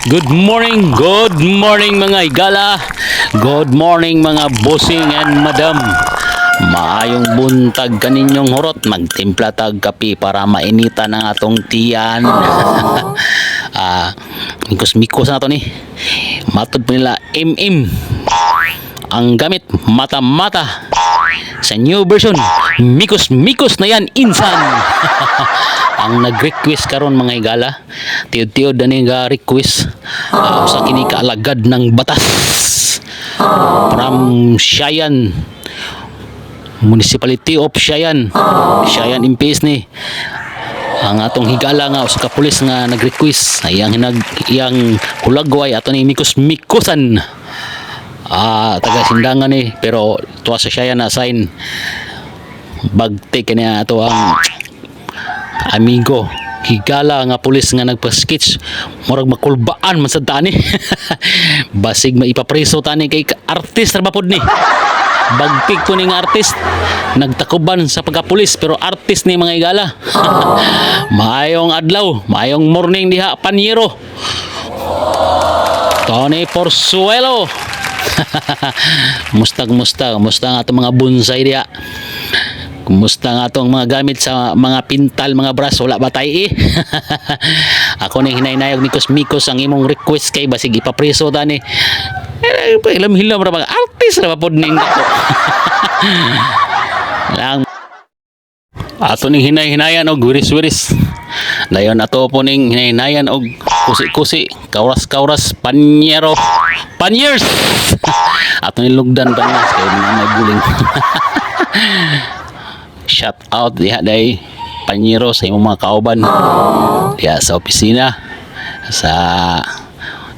Good morning mga igala. Good morning mga bossing and madam. Maayong buntag kaninyong hurot, magtimpla tag kape para mainita ng atong tiyan. Mikos-mikos na to ni. Matod pa nila ang gamit mata-mata. Sa new version, mikos-mikos na yan insan. Ang nag-request karon mga igala, tiyod-tiyod na nga request sa kini kaalagad ng batas from Siayan Municipality of Siayan MPS ni ang atong higala nga sa kapulis nga nag-request iyang kulagway ato ni mikos-mikosan taga Sindangan ni pero tuwa sa Siayan na assign bagte kanya ato ang amigo higala nga pulis nga nagpa-sketch murag makulbaan man sad tani basig maipapreso tani kay artist ra pod ni bagpig po ning artist nagtakuban sa pagkapulis pero artist ni mga igala. Maayong adlaw, maayong morning diha Panyero Tony Porzuelo. Musta ang atong mga bonsai diha. Kumusta nga itong mga gamit sa mga pintal, mga brass, wala ba tayo Ako na hinay-nayag mikos-mikos ang imong request kay basig ipapreso tani. Hilam-hilam ra mga artist ra pod ning dako. Lang ato ning hinay-hinayan og wiris-wiris. Dayon ato po ning hinay-hinayan og kusi-kusi, kauras-kauras, panyers. Ato ning lugdan pa na kay may buling. Shout out diha day Panyero sa imong mga kauban diha sa opisina sa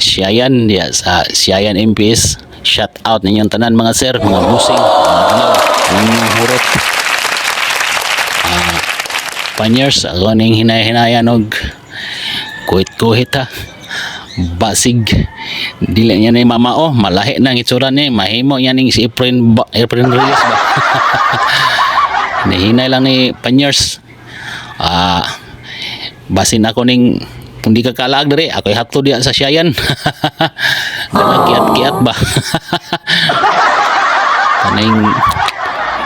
Siayan diha sa Siayan MPS. Shout out ninyong tanan mga sir, mga busing, mga hurot. Panyers ako ning hinay-hinayan og kuhit-kuhit ha. Basig dili niya ni mamao, malahi na ang itsura ni, mahimo yan ning si Efren Reyes ba. Nahinay lang ni Panyers. Basin ako ning kung di ka kalaag diri, ako'y hatlo diya sa Siayan. Nalagiat-giat ba. Kaning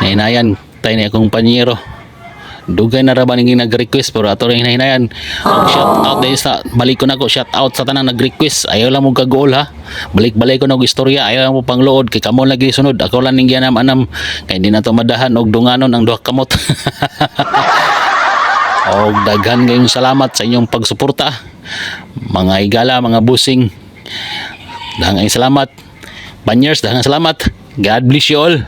nahinayan tayo ni akong Panyero. Dugay na raban ning nag-request pero ato ring hinayan. Shout out dahil sa balik ko nako, shout out sa tanang nag-request. Ayaw lang mo kagool ha. Balik-balik ko na og istorya, ayaw lang mo pangluod kay kamo lagi sunod. Ako lang ning gianam-anam kay di na to madahan og dunganon ang duha kamot. Og daghan kayong salamat sa inyong pagsuporta. Mga igala, mga busing. Daghang salamat. Panyers, daghang salamat. God bless you all.